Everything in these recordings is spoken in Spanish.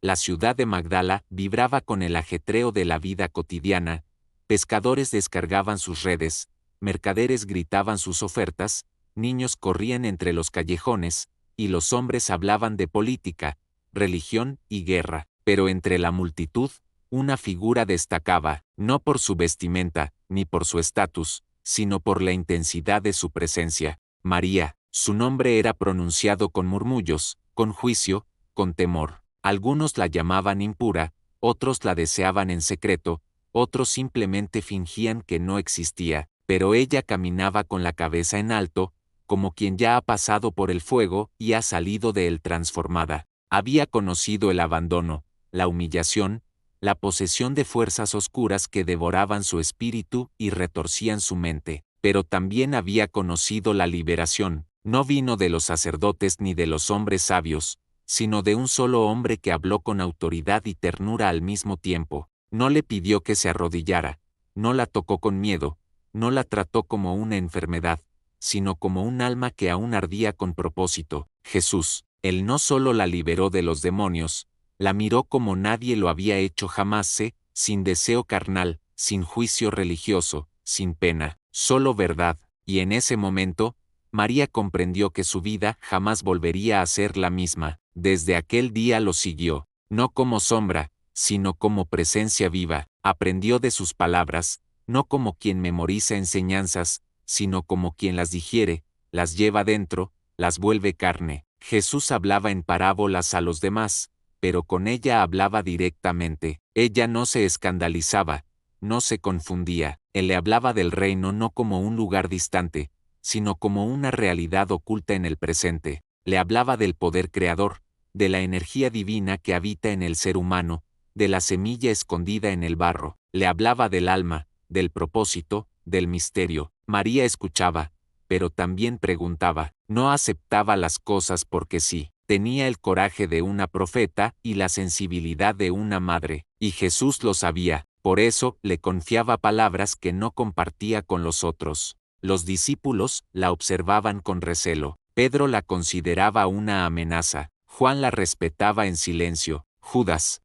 La ciudad de Magdala vibraba con el ajetreo de la vida cotidiana, pescadores descargaban sus redes, mercaderes gritaban sus ofertas, niños corrían entre los callejones, y los hombres hablaban de política, religión y guerra. Pero entre la multitud, una figura destacaba, no por su vestimenta, ni por su estatus, sino por la intensidad de su presencia. María, su nombre era pronunciado con murmullos, con juicio, con temor. Algunos la llamaban impura, otros la deseaban en secreto, otros simplemente fingían que no existía, pero ella caminaba con la cabeza en alto, como quien ya ha pasado por el fuego y ha salido de él transformada. Había conocido el abandono, la humillación, la posesión de fuerzas oscuras que devoraban su espíritu y retorcían su mente, pero también había conocido la liberación. No vino de los sacerdotes ni de los hombres sabios, sino de un solo hombre que habló con autoridad y ternura al mismo tiempo. No le pidió que se arrodillara, no la tocó con miedo, no la trató como una enfermedad, sino como un alma que aún ardía con propósito. Jesús, él no solo la liberó de los demonios, la miró como nadie lo había hecho jamás, sin deseo carnal, sin juicio religioso, sin pena, solo verdad, y en ese momento, María comprendió que su vida jamás volvería a ser la misma. Desde aquel día lo siguió, no como sombra, sino como presencia viva. Aprendió de sus palabras, no como quien memoriza enseñanzas, sino como quien las digiere, las lleva dentro, las vuelve carne. Jesús hablaba en parábolas a los demás, pero con ella hablaba directamente. Ella no se escandalizaba, no se confundía. Él le hablaba del reino no como un lugar distante, sino como una realidad oculta en el presente. Le hablaba del poder creador, de la energía divina que habita en el ser humano, de la semilla escondida en el barro. Le hablaba del alma, del propósito, del misterio. María escuchaba, pero también preguntaba. No aceptaba las cosas porque sí. Tenía el coraje de una profeta y la sensibilidad de una madre, y Jesús lo sabía. Por eso le confiaba palabras que no compartía con los otros. Los discípulos la observaban con recelo. Pedro la consideraba una amenaza. Juan la respetaba en silencio. Judas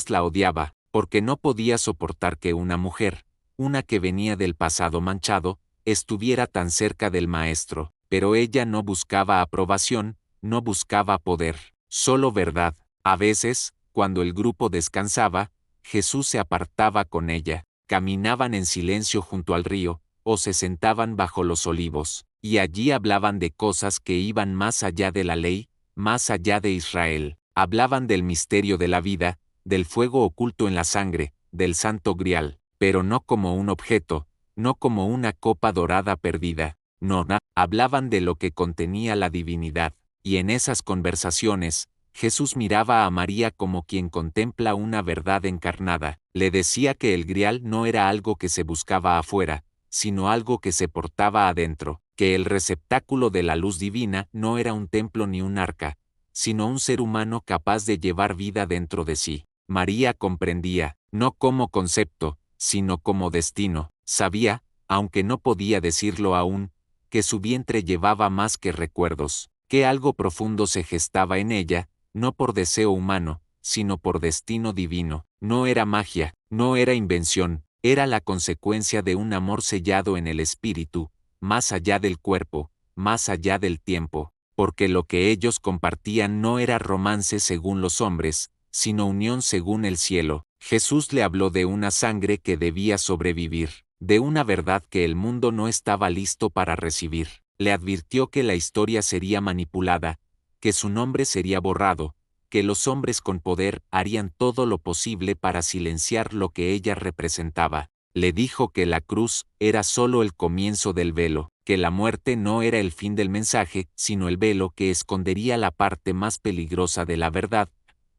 la odiaba, porque no podía soportar que una mujer, una que venía del pasado manchado, estuviera tan cerca del Maestro. Pero ella no buscaba aprobación, no buscaba poder, solo verdad. A veces, cuando el grupo descansaba, Jesús se apartaba con ella. Caminaban en silencio junto al río, o se sentaban bajo los olivos, y allí hablaban de cosas que iban más allá de la ley, más allá de Israel. Hablaban del misterio de la vida, del fuego oculto en la sangre, del santo grial, pero no como un objeto, no como una copa dorada perdida. No, hablaban de lo que contenía la divinidad, y en esas conversaciones, Jesús miraba a María como quien contempla una verdad encarnada. Le decía que el grial no era algo que se buscaba afuera, sino algo que se portaba adentro, que el receptáculo de la luz divina no era un templo ni un arca, sino un ser humano capaz de llevar vida dentro de sí. María comprendía, no como concepto, sino como destino. Sabía, aunque no podía decirlo aún, que su vientre llevaba más que recuerdos, que algo profundo se gestaba en ella, no por deseo humano, sino por destino divino. No era magia, no era invención, era la consecuencia de un amor sellado en el espíritu, más allá del cuerpo, más allá del tiempo, porque lo que ellos compartían no era romance según los hombres, sino unión según el cielo. Jesús le habló de una sangre que debía sobrevivir, de una verdad que el mundo no estaba listo para recibir. Le advirtió que la historia sería manipulada, que su nombre sería borrado, que los hombres con poder harían todo lo posible para silenciar lo que ella representaba. Le dijo que la cruz era solo el comienzo del velo, que la muerte no era el fin del mensaje, sino el velo que escondería la parte más peligrosa de la verdad,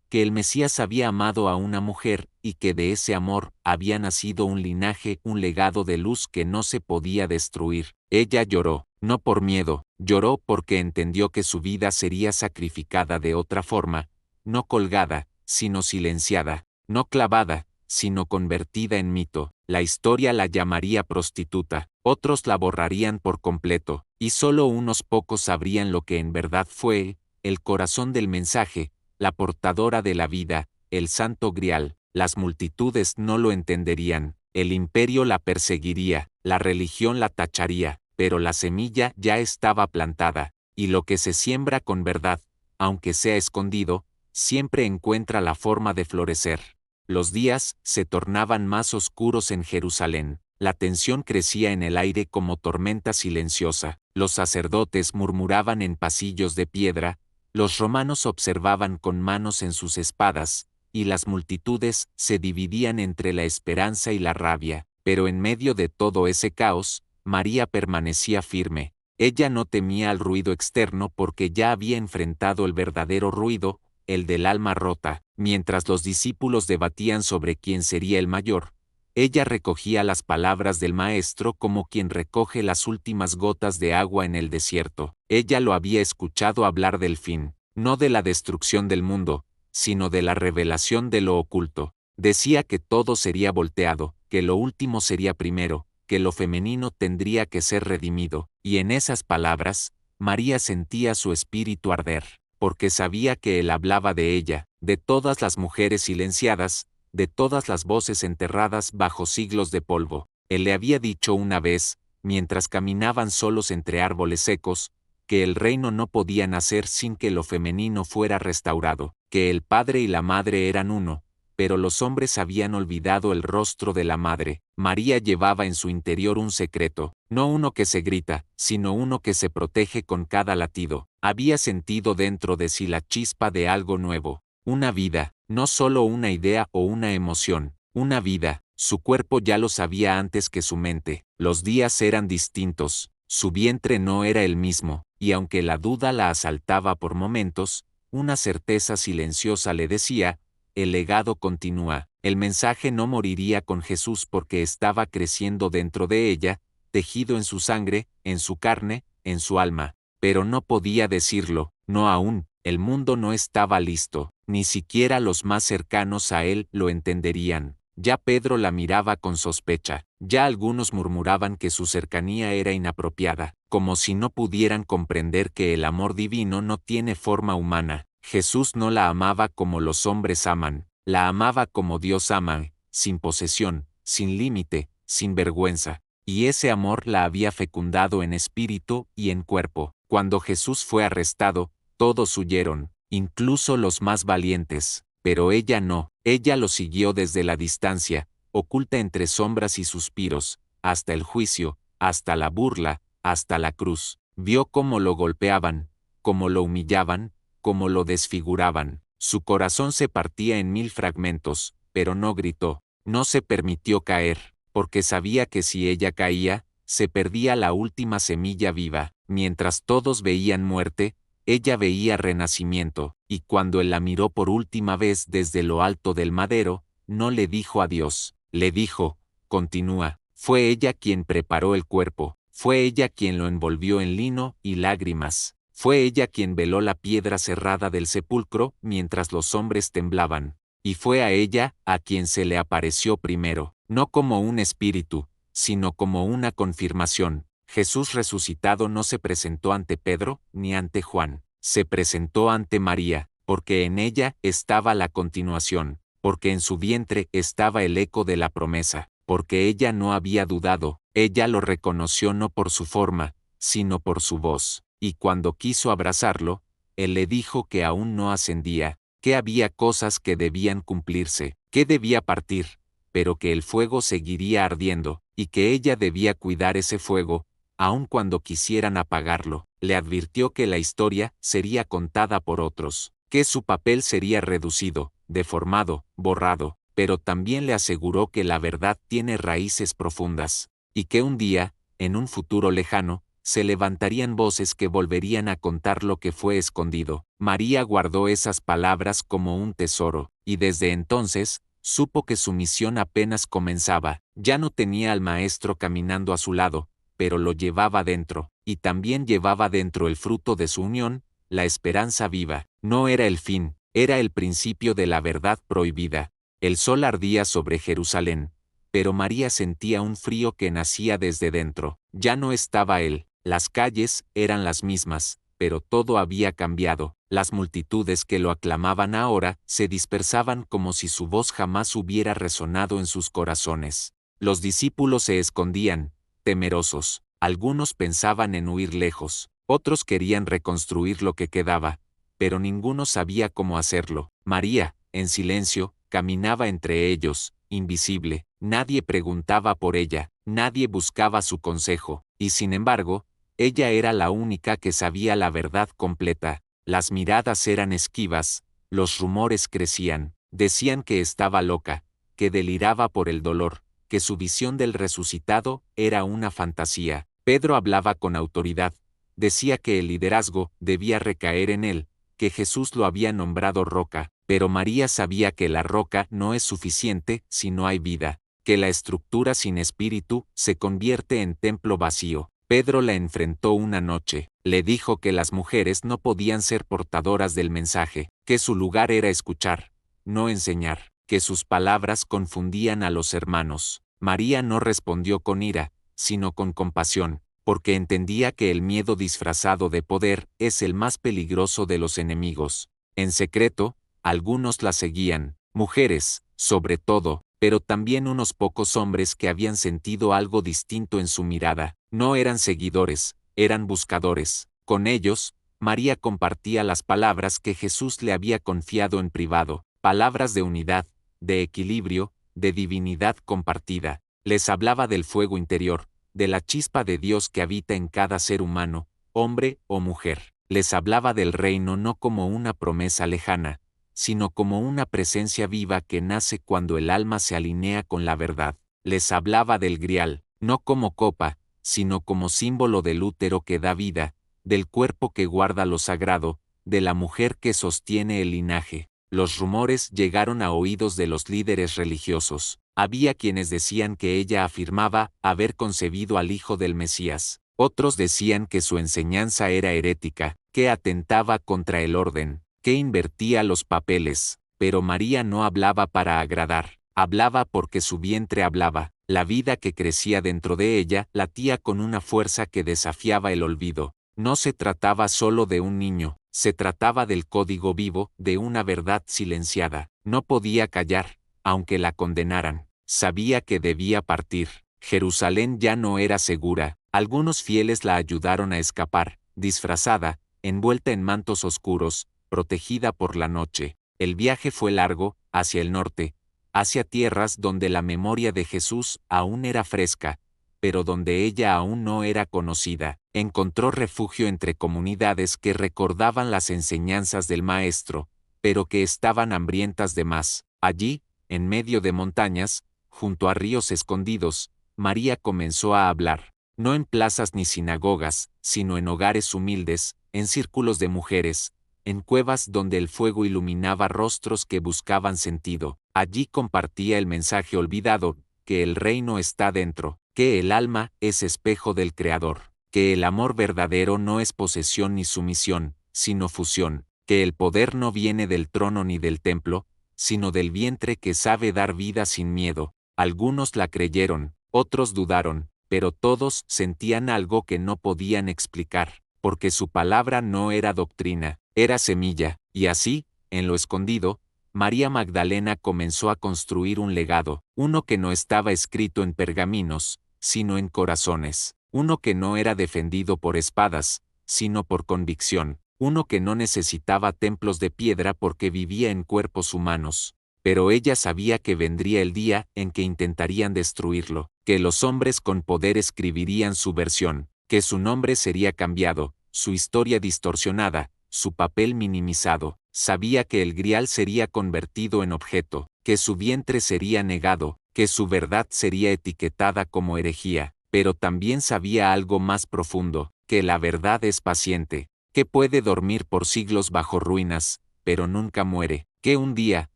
que el Mesías había amado a una mujer, y que de ese amor había nacido un linaje, un legado de luz que no se podía destruir. Ella lloró, no por miedo, lloró porque entendió que su vida sería sacrificada de otra forma, no colgada, sino silenciada, no clavada, sino convertida en mito. La historia la llamaría prostituta, otros la borrarían por completo, y solo unos pocos sabrían lo que en verdad fue, el corazón del mensaje, la portadora de la vida, el Santo Grial. Las multitudes no lo entenderían, el imperio la perseguiría, la religión la tacharía, pero la semilla ya estaba plantada, y lo que se siembra con verdad, aunque sea escondido, siempre encuentra la forma de florecer. Los días se tornaban más oscuros en Jerusalén, la tensión crecía en el aire como tormenta silenciosa, los sacerdotes murmuraban en pasillos de piedra, los romanos observaban con manos en sus espadas, y las multitudes se dividían entre la esperanza y la rabia, pero en medio de todo ese caos, María permanecía firme. Ella no temía al ruido externo porque ya había enfrentado el verdadero ruido, el del alma rota. Mientras los discípulos debatían sobre quién sería el mayor, ella recogía las palabras del Maestro como quien recoge las últimas gotas de agua en el desierto. Ella lo había escuchado hablar del fin, no de la destrucción del mundo, sino de la revelación de lo oculto. Decía que todo sería volteado, que lo último sería primero, que lo femenino tendría que ser redimido, y en esas palabras, María sentía su espíritu arder, porque sabía que él hablaba de ella, de todas las mujeres silenciadas, de todas las voces enterradas bajo siglos de polvo. Él le había dicho una vez, mientras caminaban solos entre árboles secos, que el reino no podía nacer sin que lo femenino fuera restaurado, que el padre y la madre eran uno, pero los hombres habían olvidado el rostro de la madre. María llevaba en su interior un secreto, no uno que se grita, sino uno que se protege con cada latido. Había sentido dentro de sí la chispa de algo nuevo, una vida, no solo una idea o una emoción, una vida. Su cuerpo ya lo sabía antes que su mente. Los días eran distintos, su vientre no era el mismo, y aunque la duda la asaltaba por momentos, una certeza silenciosa le decía, el legado continúa, el mensaje no moriría con Jesús porque estaba creciendo dentro de ella, tejido en su sangre, en su carne, en su alma. Pero no podía decirlo, no aún, el mundo no estaba listo, ni siquiera los más cercanos a él lo entenderían. Ya Pedro la miraba con sospecha, ya algunos murmuraban que su cercanía era inapropiada, como si no pudieran comprender que el amor divino no tiene forma humana. Jesús no la amaba como los hombres aman, la amaba como Dios ama, sin posesión, sin límite, sin vergüenza, y ese amor la había fecundado en espíritu y en cuerpo. Cuando Jesús fue arrestado, todos huyeron, incluso los más valientes, pero ella no, ella lo siguió desde la distancia, oculta entre sombras y suspiros, hasta el juicio, hasta la burla, hasta la cruz. Vio cómo lo golpeaban, cómo lo humillaban, cómo lo desfiguraban. Su corazón se partía en 1000 fragmentos, pero no gritó, no se permitió caer, porque sabía que si ella caía, se perdía la última semilla viva. Mientras todos veían muerte, ella veía renacimiento, y cuando él la miró por última vez desde lo alto del madero, no le dijo adiós, le dijo, continúa. Fue ella quien preparó el cuerpo, fue ella quien lo envolvió en lino y lágrimas. Fue ella quien veló la piedra cerrada del sepulcro mientras los hombres temblaban, y fue a ella a quien se le apareció primero, no como un espíritu, sino como una confirmación. Jesús resucitado no se presentó ante Pedro ni ante Juan, se presentó ante María, porque en ella estaba la continuación, porque en su vientre estaba el eco de la promesa, porque ella no había dudado, ella lo reconoció no por su forma, sino por su voz. Y cuando quiso abrazarlo, él le dijo que aún no ascendía, que había cosas que debían cumplirse, que debía partir, pero que el fuego seguiría ardiendo, y que ella debía cuidar ese fuego, aun cuando quisieran apagarlo. Le advirtió que la historia sería contada por otros, que su papel sería reducido, deformado, borrado, pero también le aseguró que la verdad tiene raíces profundas, y que un día, en un futuro lejano, se levantarían voces que volverían a contar lo que fue escondido. María guardó esas palabras como un tesoro, y desde entonces, supo que su misión apenas comenzaba. Ya no tenía al Maestro caminando a su lado, pero lo llevaba dentro, y también llevaba dentro el fruto de su unión, la esperanza viva. No era el fin, era el principio de la verdad prohibida. El sol ardía sobre Jerusalén, pero María sentía un frío que nacía desde dentro. Ya no estaba él. Las calles eran las mismas, pero todo había cambiado. Las multitudes que lo aclamaban ahora se dispersaban como si su voz jamás hubiera resonado en sus corazones. Los discípulos se escondían, temerosos. Algunos pensaban en huir lejos, otros querían reconstruir lo que quedaba, pero ninguno sabía cómo hacerlo. María, en silencio, caminaba entre ellos, invisible. Nadie preguntaba por ella, nadie buscaba su consejo, y sin embargo, ella era la única que sabía la verdad completa. Las miradas eran esquivas, los rumores crecían, decían que estaba loca, que deliraba por el dolor, que su visión del resucitado era una fantasía. Pedro hablaba con autoridad, decía que el liderazgo debía recaer en él, que Jesús lo había nombrado roca, pero María sabía que la roca no es suficiente si no hay vida, que la estructura sin espíritu se convierte en templo vacío. Pedro la enfrentó una noche, le dijo que las mujeres no podían ser portadoras del mensaje, que su lugar era escuchar, no enseñar, que sus palabras confundían a los hermanos. María no respondió con ira, sino con compasión, porque entendía que el miedo disfrazado de poder es el más peligroso de los enemigos. En secreto, algunos la seguían, mujeres, sobre todo, pero también unos pocos hombres que habían sentido algo distinto en su mirada. No eran seguidores, eran buscadores. Con ellos, María compartía las palabras que Jesús le había confiado en privado, palabras de unidad, de equilibrio, de divinidad compartida. Les hablaba del fuego interior, de la chispa de Dios que habita en cada ser humano, hombre o mujer. Les hablaba del reino no como una promesa lejana, sino como una presencia viva que nace cuando el alma se alinea con la verdad. Les hablaba del grial, no como copa, sino como símbolo del útero que da vida, del cuerpo que guarda lo sagrado, de la mujer que sostiene el linaje. Los rumores llegaron a oídos de los líderes religiosos. Había quienes decían que ella afirmaba haber concebido al Hijo del Mesías. Otros decían que su enseñanza era herética, que atentaba contra el orden, que invertía los papeles. Pero María no hablaba para agradar, hablaba porque su vientre hablaba. La vida que crecía dentro de ella latía con una fuerza que desafiaba el olvido. No se trataba solo de un niño, se trataba del código vivo, de una verdad silenciada. No podía callar, aunque la condenaran. Sabía que debía partir. Jerusalén ya no era segura. Algunos fieles la ayudaron a escapar, disfrazada, envuelta en mantos oscuros, protegida por la noche. El viaje fue largo, hacia el norte, hacia tierras donde la memoria de Jesús aún era fresca, pero donde ella aún no era conocida. Encontró refugio entre comunidades que recordaban las enseñanzas del Maestro, pero que estaban hambrientas de más. Allí, en medio de montañas, junto a ríos escondidos, María comenzó a hablar, no en plazas ni sinagogas, sino en hogares humildes, en círculos de mujeres, en cuevas donde el fuego iluminaba rostros que buscaban sentido. Allí compartía el mensaje olvidado, que el reino está dentro, que el alma es espejo del Creador, que el amor verdadero no es posesión ni sumisión, sino fusión, que el poder no viene del trono ni del templo, sino del vientre que sabe dar vida sin miedo. Algunos la creyeron, otros dudaron, pero todos sentían algo que no podían explicar, porque su palabra no era doctrina, era semilla, y así, en lo escondido, María Magdalena comenzó a construir un legado, uno que no estaba escrito en pergaminos, sino en corazones, uno que no era defendido por espadas, sino por convicción, uno que no necesitaba templos de piedra porque vivía en cuerpos humanos. Pero ella sabía que vendría el día en que intentarían destruirlo, que los hombres con poder escribirían su versión, que su nombre sería cambiado, su historia distorsionada, su papel minimizado. Sabía que el grial sería convertido en objeto, que su vientre sería negado, que su verdad sería etiquetada como herejía, pero también sabía algo más profundo, que la verdad es paciente, que puede dormir por siglos bajo ruinas, pero nunca muere, que un día,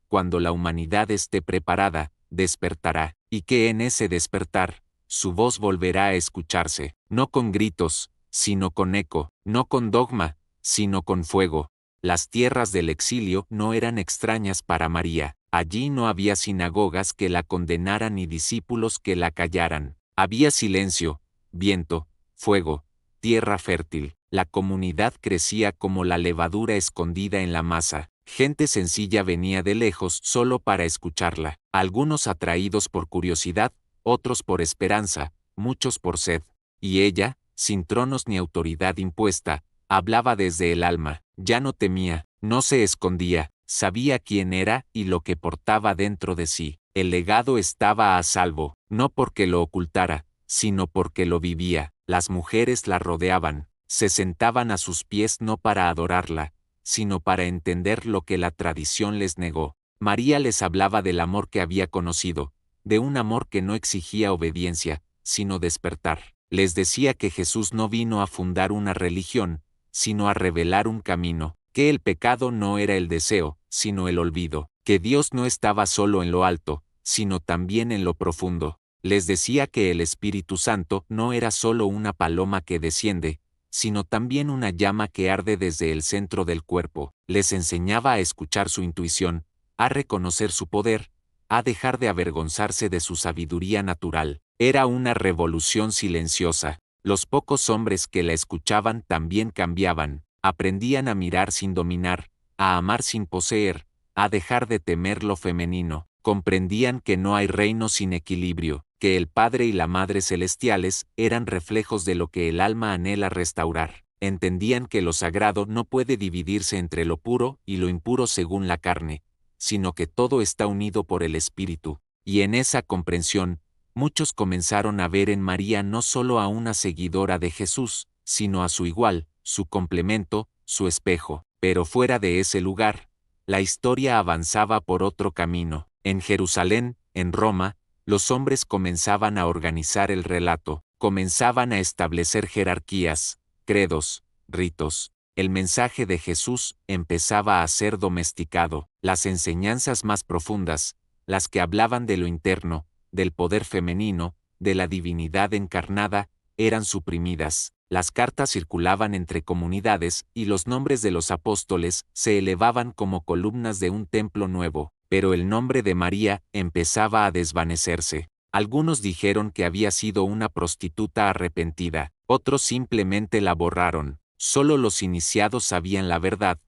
cuando la humanidad esté preparada, despertará, y que en ese despertar, su voz volverá a escucharse, no con gritos, sino con eco, no con dogma, sino con fuego. Las tierras del exilio no eran extrañas para María. Allí no había sinagogas que la condenaran ni discípulos que la callaran. Había silencio, viento, fuego, tierra fértil. La comunidad crecía como la levadura escondida en la masa. Gente sencilla venía de lejos solo para escucharla, algunos atraídos por curiosidad, otros por esperanza, muchos por sed. Y ella, sin tronos ni autoridad impuesta, hablaba desde el alma, ya no temía, no se escondía, sabía quién era y lo que portaba dentro de sí. El legado estaba a salvo, no porque lo ocultara, sino porque lo vivía. Las mujeres la rodeaban, se sentaban a sus pies no para adorarla, sino para entender lo que la tradición les negó. María les hablaba del amor que había conocido, de un amor que no exigía obediencia, sino despertar. Les decía que Jesús no vino a fundar una religión, sino a revelar un camino, que el pecado no era el deseo, sino el olvido, que Dios no estaba solo en lo alto, sino también en lo profundo. Les decía que el Espíritu Santo no era solo una paloma que desciende, sino también una llama que arde desde el centro del cuerpo. Les enseñaba a escuchar su intuición, a reconocer su poder, a dejar de avergonzarse de su sabiduría natural. Era una revolución silenciosa. Los pocos hombres que la escuchaban también cambiaban, aprendían a mirar sin dominar, a amar sin poseer, a dejar de temer lo femenino. Comprendían que no hay reino sin equilibrio, que el Padre y la Madre celestiales eran reflejos de lo que el alma anhela restaurar. Entendían que lo sagrado no puede dividirse entre lo puro y lo impuro según la carne, sino que todo está unido por el Espíritu. Y en esa comprensión, muchos comenzaron a ver en María no solo a una seguidora de Jesús, sino a su igual, su complemento, su espejo. Pero fuera de ese lugar, la historia avanzaba por otro camino. En Jerusalén, en Roma, los hombres comenzaban a organizar el relato, comenzaban a establecer jerarquías, credos, ritos. El mensaje de Jesús empezaba a ser domesticado. Las enseñanzas más profundas, las que hablaban de lo interno, del poder femenino, de la divinidad encarnada, eran suprimidas. Las cartas circulaban entre comunidades y los nombres de los apóstoles se elevaban como columnas de un templo nuevo. Pero el nombre de María empezaba a desvanecerse. Algunos dijeron que había sido una prostituta arrepentida, otros simplemente la borraron. Solo los iniciados sabían la verdad,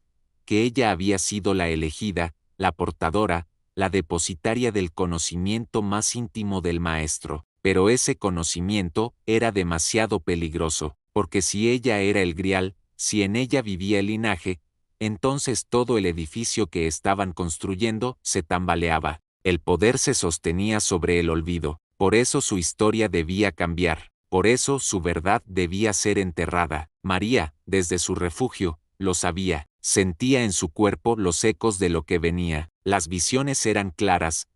que ella había sido la elegida, la portadora, la depositaria del conocimiento más íntimo del Maestro. Pero ese conocimiento era demasiado peligroso, porque si ella era el grial, si en ella vivía el linaje, entonces todo el edificio que estaban construyendo se tambaleaba. El poder se sostenía sobre el olvido. Por eso su historia debía cambiar. Por eso su verdad debía ser enterrada. María, desde su refugio, lo sabía. Sentía en su cuerpo los ecos de lo que venía. Las visiones eran claras.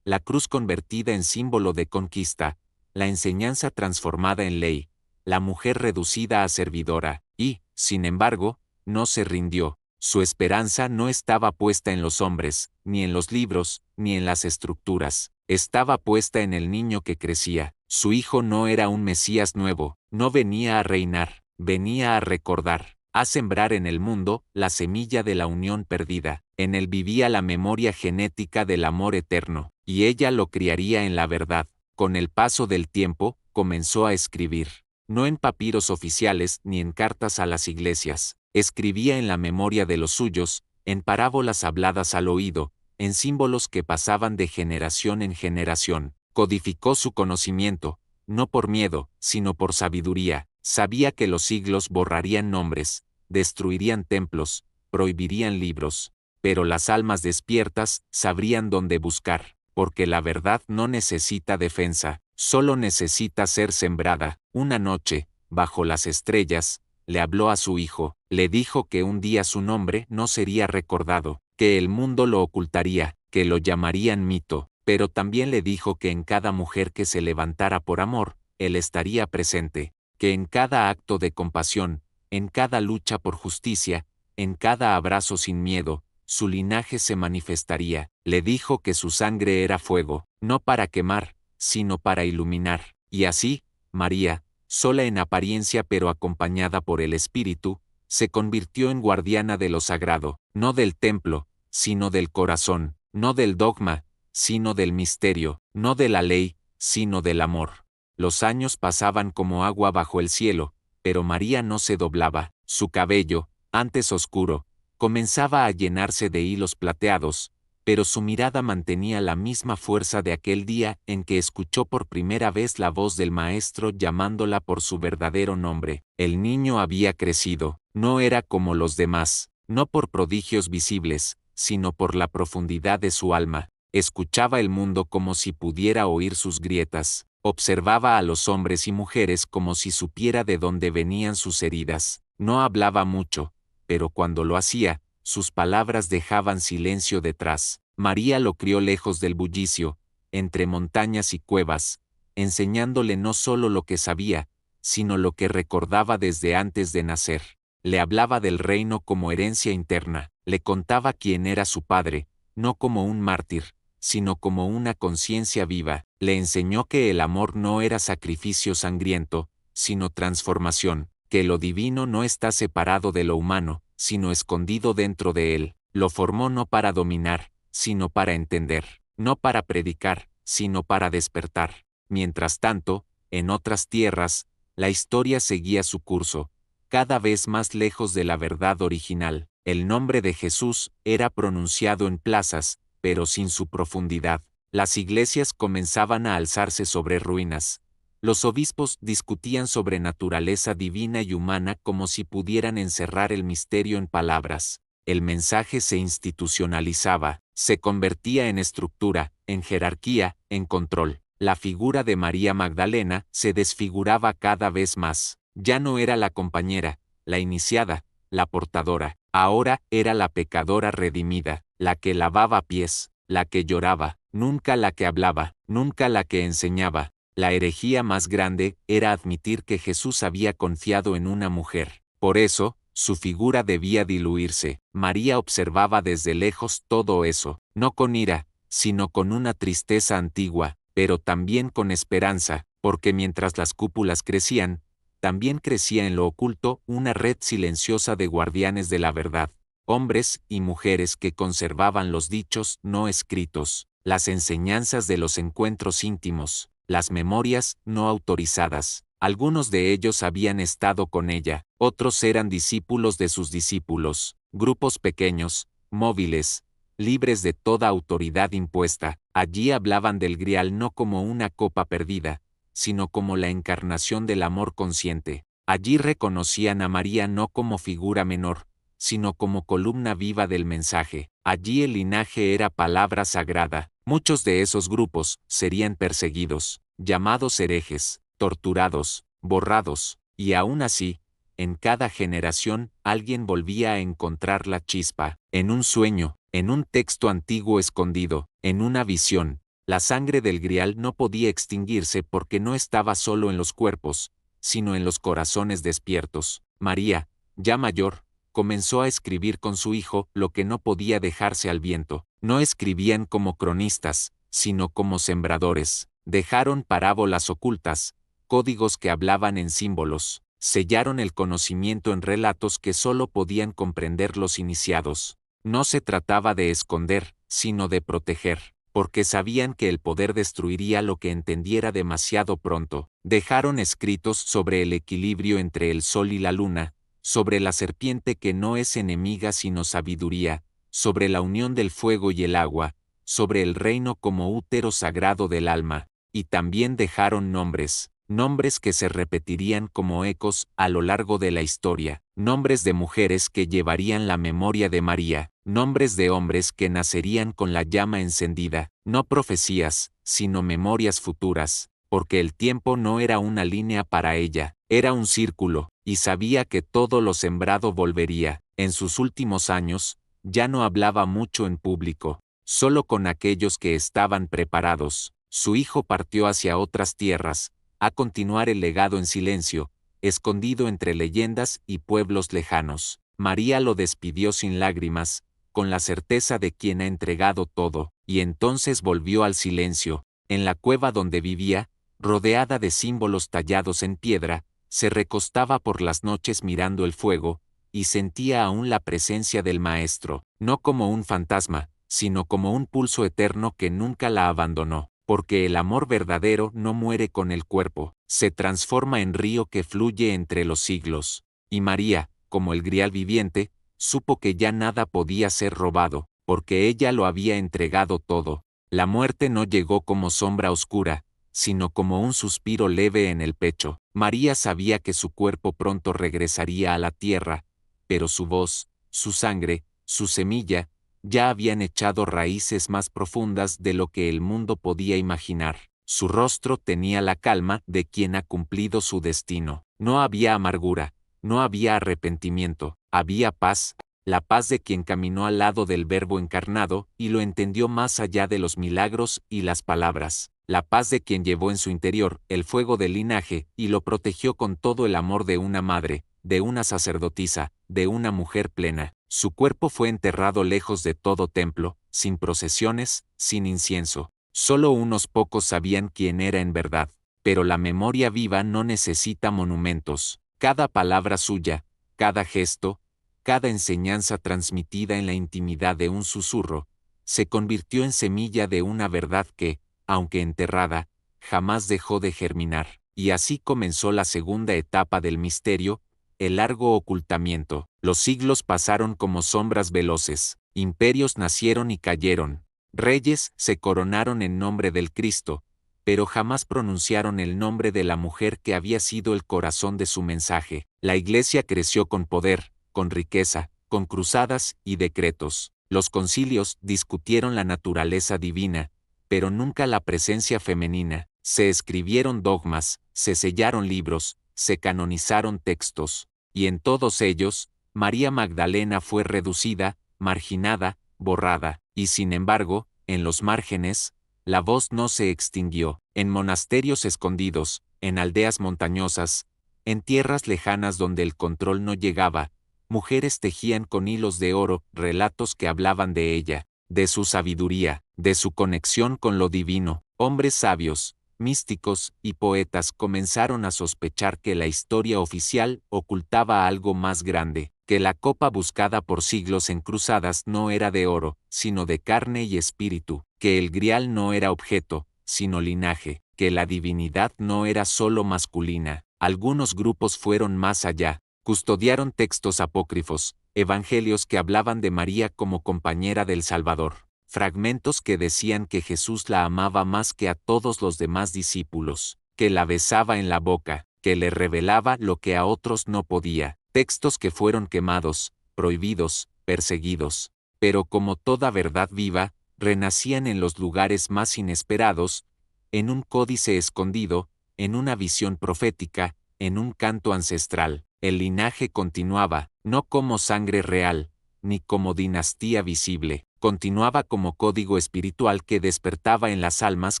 La cruz convertida en símbolo de conquista. La enseñanza transformada en ley. La mujer reducida a servidora. Y, sin embargo, no se rindió. Su esperanza no estaba puesta en los hombres, ni en los libros, ni en las estructuras. Estaba puesta en el niño que crecía. Su hijo no era un Mesías nuevo, no venía a reinar, venía a recordar, a sembrar en el mundo la semilla de la unión perdida. En él vivía la memoria genética del amor eterno, y ella lo criaría en la verdad. Con el paso del tiempo, comenzó a escribir. No en papiros oficiales ni en cartas a las iglesias. Escribía en la memoria de los suyos, en parábolas habladas al oído, en símbolos que pasaban de generación en generación. Codificó su conocimiento, no por miedo, sino por sabiduría. Sabía que los siglos borrarían nombres, destruirían templos, prohibirían libros, pero las almas despiertas sabrían dónde buscar, porque la verdad no necesita defensa, solo necesita ser sembrada. Una noche, bajo las estrellas, le habló a su hijo, le dijo que un día su nombre no sería recordado, que el mundo lo ocultaría, que lo llamarían mito, pero también le dijo que en cada mujer que se levantara por amor, él estaría presente, que en cada acto de compasión, en cada lucha por justicia, en cada abrazo sin miedo, su linaje se manifestaría. Le dijo que su sangre era fuego, no para quemar, sino para iluminar, y así, María, sola en apariencia pero acompañada por el Espíritu, se convirtió en guardiana de lo sagrado, no del templo, sino del corazón, no del dogma, sino del misterio, no de la ley, sino del amor. Los años pasaban como agua bajo el cielo, pero María no se doblaba, Su cabello, antes oscuro, comenzaba a llenarse de hilos plateados, pero su mirada mantenía la misma fuerza de aquel día en que escuchó por primera vez la voz del maestro llamándola por su verdadero nombre. El niño había crecido, no era como los demás, no por prodigios visibles, sino por la profundidad de su alma. Escuchaba el mundo como si pudiera oír sus grietas, observaba a los hombres y mujeres como si supiera de dónde venían sus heridas. No hablaba mucho, pero cuando lo hacía, sus palabras dejaban silencio detrás. María lo crió lejos del bullicio, entre montañas y cuevas, enseñándole no solo lo que sabía, sino lo que recordaba desde antes de nacer. Le hablaba del reino como herencia interna, le contaba quién era su padre, no como un mártir, sino como una conciencia viva. Le enseñó que el amor no era sacrificio sangriento, sino transformación, que lo divino no está separado de lo humano, sino escondido dentro de él. Lo formó no para dominar, sino para entender, no para predicar, sino para despertar. Mientras tanto, en otras tierras, la historia seguía su curso, cada vez más lejos de la verdad original. El nombre de Jesús era pronunciado en plazas, pero sin su profundidad. Las iglesias comenzaban a alzarse sobre ruinas. Los obispos discutían sobre naturaleza divina y humana como si pudieran encerrar el misterio en palabras. El mensaje se institucionalizaba, se convertía en estructura, en jerarquía, en control. La figura de María Magdalena se desfiguraba cada vez más. Ya no era la compañera, la iniciada, la portadora. Ahora era la pecadora redimida, la que lavaba pies, la que lloraba, nunca la que hablaba, nunca la que enseñaba. La herejía más grande era admitir que Jesús había confiado en una mujer. Por eso, su figura debía diluirse. María observaba desde lejos todo eso, no con ira, sino con una tristeza antigua, pero también con esperanza, porque mientras las cúpulas crecían, también crecía en lo oculto una red silenciosa de guardianes de la verdad, hombres y mujeres que conservaban los dichos no escritos, las enseñanzas de los encuentros íntimos, las memorias no autorizadas. Algunos de ellos habían estado con ella, otros eran discípulos de sus discípulos, grupos pequeños, móviles, libres de toda autoridad impuesta. Allí hablaban del Grial no como una copa perdida, sino como la encarnación del amor consciente. Allí reconocían a María no como figura menor, sino como columna viva del mensaje. Allí el linaje era palabra sagrada. Muchos de esos grupos serían perseguidos, llamados herejes, torturados, borrados, y aún así, en cada generación alguien volvía a encontrar la chispa, en un sueño, en un texto antiguo escondido, en una visión. La sangre del Grial no podía extinguirse porque no estaba solo en los cuerpos, sino en los corazones despiertos. María, ya mayor, comenzó a escribir con su hijo lo que no podía dejarse al viento. No escribían como cronistas, sino como sembradores. Dejaron parábolas ocultas, códigos que hablaban en símbolos. Sellaron el conocimiento en relatos que solo podían comprender los iniciados. No se trataba de esconder, sino de proteger, porque sabían que el poder destruiría lo que entendiera demasiado pronto. Dejaron escritos sobre el equilibrio entre el sol y la luna, sobre la serpiente que no es enemiga sino sabiduría, sobre la unión del fuego y el agua, sobre el reino como útero sagrado del alma, y también dejaron nombres, nombres que se repetirían como ecos a lo largo de la historia, nombres de mujeres que llevarían la memoria de María, nombres de hombres que nacerían con la llama encendida, no profecías, sino memorias futuras, porque el tiempo no era una línea para ella, era un círculo, y sabía que todo lo sembrado volvería. En sus últimos años, ya no hablaba mucho en público, solo con aquellos que estaban preparados. Su hijo partió hacia otras tierras, a continuar el legado en silencio, escondido entre leyendas y pueblos lejanos. María lo despidió sin lágrimas, con la certeza de quien ha entregado todo, y entonces volvió al silencio. En la cueva donde vivía, rodeada de símbolos tallados en piedra, se recostaba por las noches mirando el fuego, y sentía aún la presencia del Maestro, no como un fantasma, sino como un pulso eterno que nunca la abandonó, porque el amor verdadero no muere con el cuerpo, se transforma en río que fluye entre los siglos. Y María, como el grial viviente, supo que ya nada podía ser robado, porque ella lo había entregado todo. La muerte no llegó como sombra oscura, sino como un suspiro leve en el pecho. María sabía que su cuerpo pronto regresaría a la tierra, pero su voz, su sangre, su semilla, ya habían echado raíces más profundas de lo que el mundo podía imaginar. Su rostro tenía la calma de quien ha cumplido su destino. No había amargura, no había arrepentimiento, había paz, la paz de quien caminó al lado del Verbo encarnado y lo entendió más allá de los milagros y las palabras. La paz de quien llevó en su interior el fuego del linaje y lo protegió con todo el amor de una madre, de una sacerdotisa, de una mujer plena. Su cuerpo fue enterrado lejos de todo templo, sin procesiones, sin incienso. Solo unos pocos sabían quién era en verdad, pero la memoria viva no necesita monumentos. Cada palabra suya, cada gesto, cada enseñanza transmitida en la intimidad de un susurro, se convirtió en semilla de una verdad que, aunque enterrada, jamás dejó de germinar. Y así comenzó la segunda etapa del misterio, el largo ocultamiento. Los siglos pasaron como sombras veloces, imperios nacieron y cayeron, reyes se coronaron en nombre del Cristo, pero jamás pronunciaron el nombre de la mujer que había sido el corazón de su mensaje. La Iglesia creció con poder, con riqueza, con cruzadas y decretos. Los concilios discutieron la naturaleza divina, pero nunca la presencia femenina. Se escribieron dogmas, se sellaron libros, se canonizaron textos, y en todos ellos, María Magdalena fue reducida, marginada, borrada, y sin embargo, en los márgenes, la voz no se extinguió. En monasterios escondidos, en aldeas montañosas, en tierras lejanas donde el control no llegaba, mujeres tejían con hilos de oro relatos que hablaban de ella, de su sabiduría, de su conexión con lo divino. Hombres sabios, místicos y poetas comenzaron a sospechar que la historia oficial ocultaba algo más grande, que la copa buscada por siglos en cruzadas no era de oro, sino de carne y espíritu, que el grial no era objeto, sino linaje, que la divinidad no era solo masculina. Algunos grupos fueron más allá, custodiaron textos apócrifos, evangelios que hablaban de María como compañera del Salvador, fragmentos que decían que Jesús la amaba más que a todos los demás discípulos, que la besaba en la boca, que le revelaba lo que a otros no podía, textos que fueron quemados, prohibidos, perseguidos, pero como toda verdad viva, renacían en los lugares más inesperados, en un códice escondido, en una visión profética, en un canto ancestral. El linaje continuaba, no como sangre real, ni como dinastía visible, continuaba como código espiritual que despertaba en las almas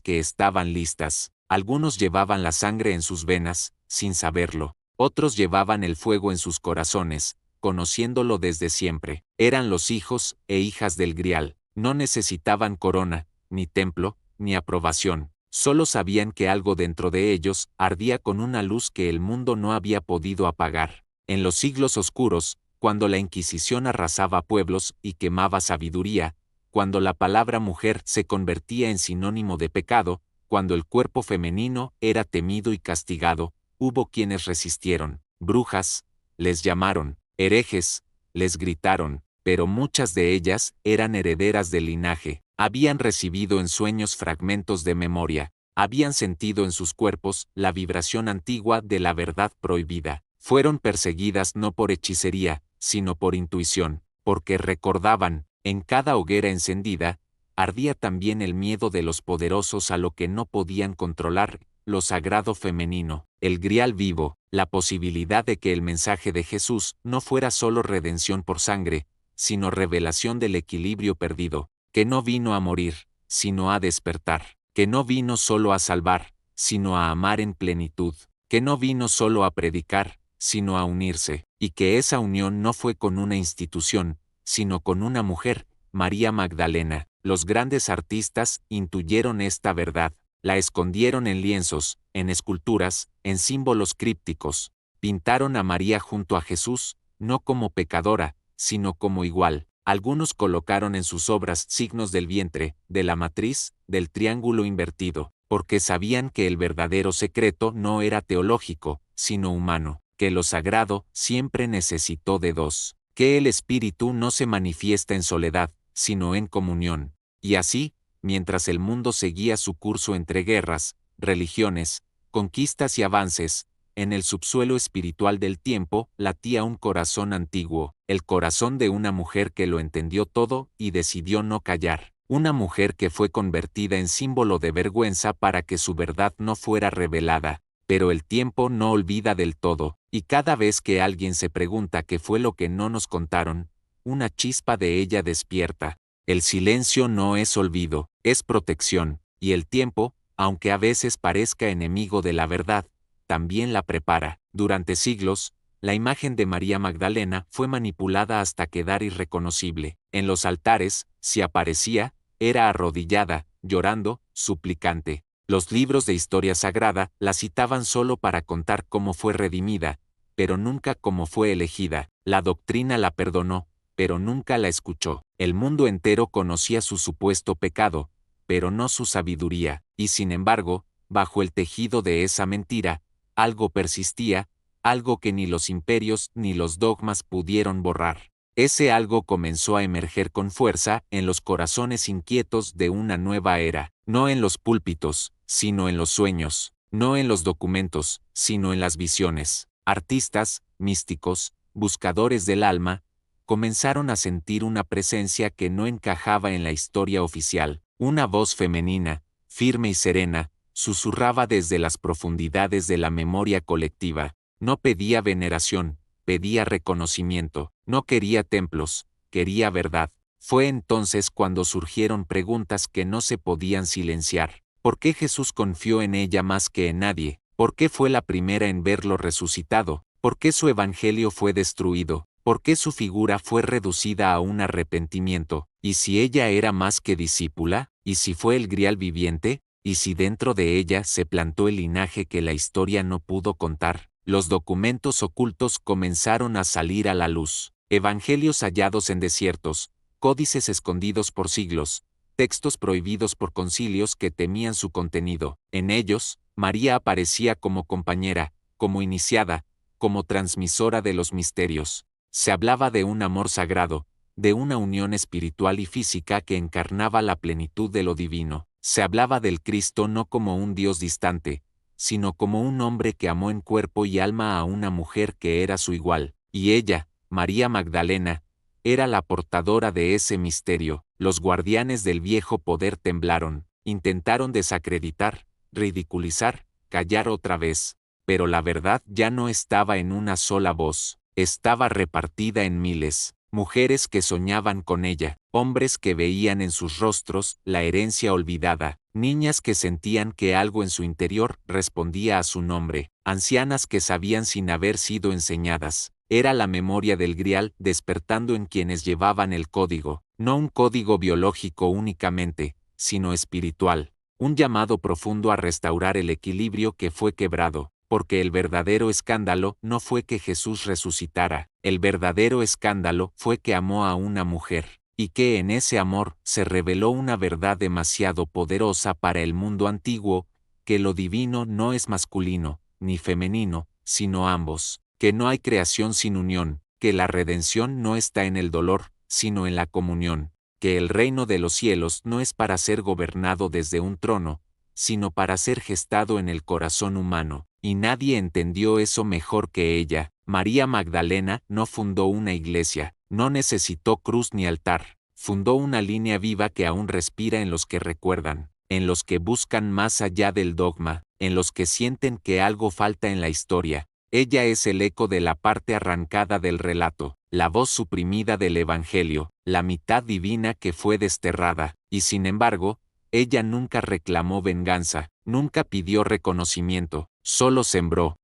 que estaban listas. Algunos llevaban la sangre en sus venas, sin saberlo, otros llevaban el fuego en sus corazones, conociéndolo desde siempre. Eran los hijos e hijas del Grial, no necesitaban corona, ni templo, ni aprobación. Solo sabían que algo dentro de ellos ardía con una luz que el mundo no había podido apagar. En los siglos oscuros, cuando la Inquisición arrasaba pueblos y quemaba sabiduría, cuando la palabra mujer se convertía en sinónimo de pecado, cuando el cuerpo femenino era temido y castigado, hubo quienes resistieron. Brujas, les llamaron, herejes, les gritaron, pero muchas de ellas eran herederas del linaje. Habían recibido en sueños fragmentos de memoria, habían sentido en sus cuerpos la vibración antigua de la verdad prohibida. Fueron perseguidas no por hechicería, sino por intuición, porque recordaban, en cada hoguera encendida, ardía también el miedo de los poderosos a lo que no podían controlar, lo sagrado femenino, el grial vivo, la posibilidad de que el mensaje de Jesús no fuera solo redención por sangre, sino revelación del equilibrio perdido, que no vino a morir, sino a despertar, que no vino solo a salvar, sino a amar en plenitud, que no vino solo a predicar, sino a unirse, y que esa unión no fue con una institución, sino con una mujer, María Magdalena. Los grandes artistas intuyeron esta verdad, la escondieron en lienzos, en esculturas, en símbolos crípticos, pintaron a María junto a Jesús, no como pecadora, sino como igual. Algunos colocaron en sus obras signos del vientre, de la matriz, del triángulo invertido, porque sabían que el verdadero secreto no era teológico, sino humano. que lo sagrado siempre necesitó de dos, que el espíritu no se manifiesta en soledad, sino en comunión. Y así, mientras el mundo seguía su curso entre guerras, religiones, conquistas y avances, en el subsuelo espiritual del tiempo latía un corazón antiguo, el corazón de una mujer que lo entendió todo y decidió no callar. Una mujer que fue convertida en símbolo de vergüenza para que su verdad no fuera revelada. Pero el tiempo no olvida del todo, y cada vez que alguien se pregunta qué fue lo que no nos contaron, una chispa de ella despierta. El silencio no es olvido, es protección, y el tiempo, aunque a veces parezca enemigo de la verdad, también la prepara. Durante siglos, la imagen de María Magdalena fue manipulada hasta quedar irreconocible. En los altares, si aparecía, era arrodillada, llorando, suplicante. Los libros de historia sagrada la citaban solo para contar cómo fue redimida, pero nunca cómo fue elegida. La doctrina la perdonó, pero nunca la escuchó. El mundo entero conocía su supuesto pecado, pero no su sabiduría, y sin embargo, bajo el tejido de esa mentira, algo persistía, algo que ni los imperios ni los dogmas pudieron borrar. Ese algo comenzó a emerger con fuerza en los corazones inquietos de una nueva era, no en los púlpitos, sino en los sueños, no en los documentos, sino en las visiones. Artistas, místicos, buscadores del alma, comenzaron a sentir una presencia que no encajaba en la historia oficial. Una voz femenina, firme y serena, susurraba desde las profundidades de la memoria colectiva. No pedía veneración, pedía reconocimiento. No quería templos, quería verdad. Fue entonces cuando surgieron preguntas que no se podían silenciar. ¿Por qué Jesús confió en ella más que en nadie? ¿Por qué fue la primera en verlo resucitado? ¿Por qué su evangelio fue destruido? ¿Por qué su figura fue reducida a un arrepentimiento? ¿Y si ella era más que discípula? ¿Y si fue el grial viviente? ¿Y si dentro de ella se plantó el linaje que la historia no pudo contar? Los documentos ocultos comenzaron a salir a la luz. Evangelios hallados en desiertos, códices escondidos por siglos, textos prohibidos por concilios que temían su contenido. En ellos, María aparecía como compañera, como iniciada, como transmisora de los misterios. Se hablaba de un amor sagrado, de una unión espiritual y física que encarnaba la plenitud de lo divino. Se hablaba del Cristo no como un Dios distante, sino como un hombre que amó en cuerpo y alma a una mujer que era su igual, y ella, María Magdalena, era la portadora de ese misterio. Los guardianes del viejo poder temblaron, intentaron desacreditar, ridiculizar, callar otra vez, pero la verdad ya no estaba en una sola voz, estaba repartida en miles. Mujeres que soñaban con ella, hombres que veían en sus rostros la herencia olvidada, niñas que sentían que algo en su interior respondía a su nombre, ancianas que sabían sin haber sido enseñadas. Era la memoria del grial despertando en quienes llevaban el código, no un código biológico únicamente, sino espiritual, un llamado profundo a restaurar el equilibrio que fue quebrado. Porque el verdadero escándalo no fue que Jesús resucitara, el verdadero escándalo fue que amó a una mujer, y que en ese amor se reveló una verdad demasiado poderosa para el mundo antiguo, que lo divino no es masculino, ni femenino, sino ambos, que no hay creación sin unión, que la redención no está en el dolor, sino en la comunión, que el reino de los cielos no es para ser gobernado desde un trono, sino para ser gestado en el corazón humano. Y nadie entendió eso mejor que ella. María Magdalena no fundó una iglesia, no necesitó cruz ni altar, fundó una línea viva que aún respira en los que recuerdan, en los que buscan más allá del dogma, en los que sienten que algo falta en la historia. Ella es el eco de la parte arrancada del relato, la voz suprimida del Evangelio, la mitad divina que fue desterrada, y sin embargo, ella nunca reclamó venganza, nunca pidió reconocimiento, solo sembró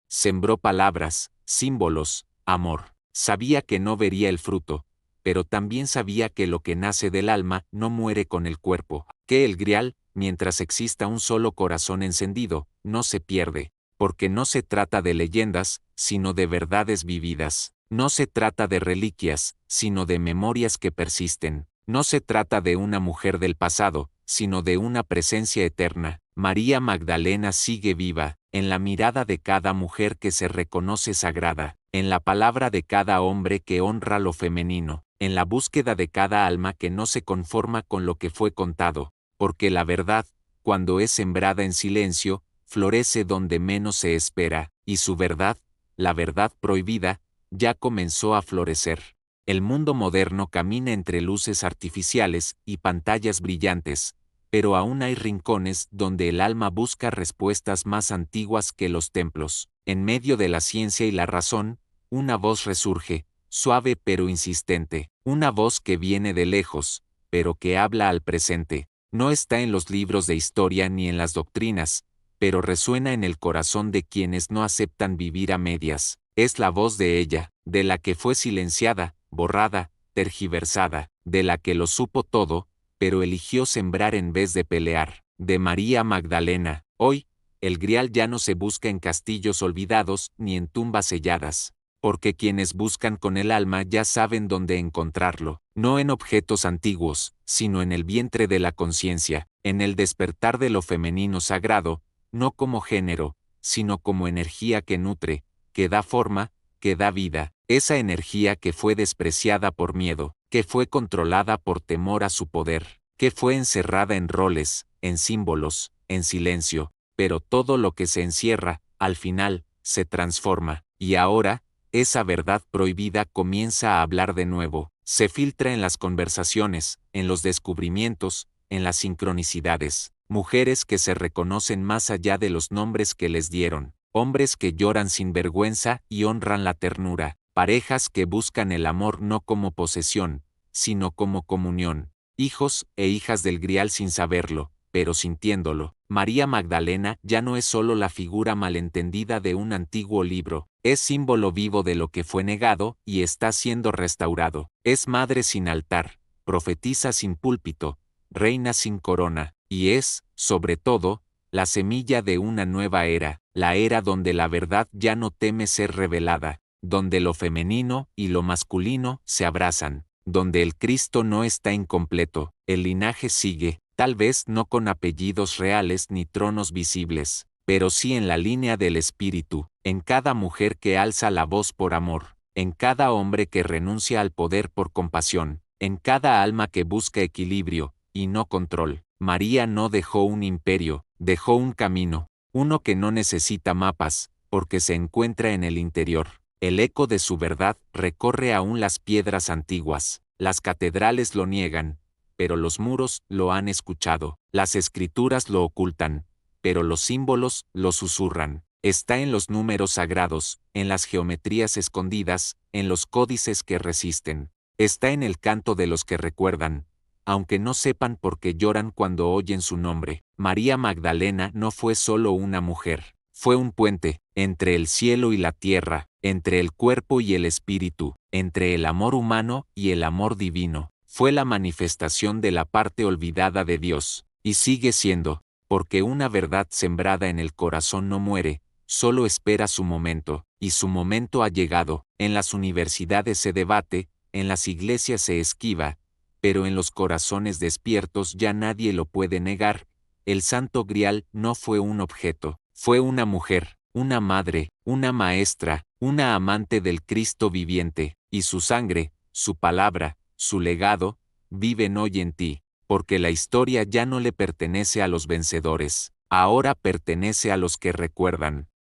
palabras, símbolos, amor. Sabía que no vería el fruto, pero también sabía que lo que nace del alma no muere con el cuerpo, que el grial, mientras exista un solo corazón encendido, no se pierde, porque no se trata de leyendas, sino de verdades vividas. No se trata de reliquias, sino de memorias que persisten. No se trata de una mujer del pasado, sino de una presencia eterna. María Magdalena sigue viva, en la mirada de cada mujer que se reconoce sagrada, en la palabra de cada hombre que honra lo femenino, en la búsqueda de cada alma que no se conforma con lo que fue contado, porque la verdad, cuando es sembrada en silencio, florece donde menos se espera, y su verdad, la verdad prohibida, ya comenzó a florecer. El mundo moderno camina entre luces artificiales y pantallas brillantes, pero aún hay rincones donde el alma busca respuestas más antiguas que los templos. En medio de la ciencia y la razón, una voz resurge, suave pero insistente, una voz que viene de lejos, pero que habla al presente. No está en los libros de historia ni en las doctrinas, pero resuena en el corazón de quienes no aceptan vivir a medias. Es la voz de ella, de la que fue silenciada, borrada, tergiversada, de la que lo supo todo, pero eligió sembrar en vez de pelear, de María Magdalena. Hoy, el Grial ya no se busca en castillos olvidados ni en tumbas selladas, porque quienes buscan con el alma ya saben dónde encontrarlo, no en objetos antiguos, sino en el vientre de la conciencia, en el despertar de lo femenino sagrado, no como género, sino como energía que nutre, que da forma, que da vida, esa energía que fue despreciada por miedo, que fue controlada por temor a su poder, que fue encerrada en roles, en símbolos, en silencio, pero todo lo que se encierra, al final, se transforma, y ahora, esa verdad prohibida comienza a hablar de nuevo, se filtra en las conversaciones, en los descubrimientos, en las sincronicidades, mujeres que se reconocen más allá de los nombres que les dieron, hombres que lloran sin vergüenza y honran la ternura, parejas que buscan el amor no como posesión, sino como comunión, hijos e hijas del Grial sin saberlo, pero sintiéndolo. María Magdalena ya no es solo la figura malentendida de un antiguo libro, es símbolo vivo de lo que fue negado y está siendo restaurado. Es madre sin altar, profetiza sin púlpito, reina sin corona, y es, sobre todo, la semilla de una nueva era, la era donde la verdad ya no teme ser revelada, donde lo femenino y lo masculino se abrazan, donde el Cristo no está incompleto, el linaje sigue, tal vez no con apellidos reales ni tronos visibles, pero sí en la línea del espíritu, en cada mujer que alza la voz por amor, en cada hombre que renuncia al poder por compasión, en cada alma que busca equilibrio, y no control. María no dejó un imperio, dejó un camino, uno que no necesita mapas, porque se encuentra en el interior. El eco de su verdad recorre aún las piedras antiguas, las catedrales lo niegan, pero los muros lo han escuchado, las escrituras lo ocultan, pero los símbolos lo susurran. Está en los números sagrados, en las geometrías escondidas, en los códices que resisten. Está en el canto de los que recuerdan, aunque no sepan por qué lloran cuando oyen su nombre. María Magdalena no fue solo una mujer, fue un puente, entre el cielo y la tierra, entre el cuerpo y el espíritu, entre el amor humano y el amor divino. Fue la manifestación de la parte olvidada de Dios, y sigue siendo, porque una verdad sembrada en el corazón no muere, solo espera su momento, y su momento ha llegado. En las universidades se debate, en las iglesias se esquiva, pero en los corazones despiertos ya nadie lo puede negar. El Santo Grial no fue un objeto, fue una mujer, una madre, una maestra, una amante del Cristo viviente, y su sangre, su palabra, su legado, viven hoy en ti, porque la historia ya no le pertenece a los vencedores, ahora pertenece a los que recuerdan.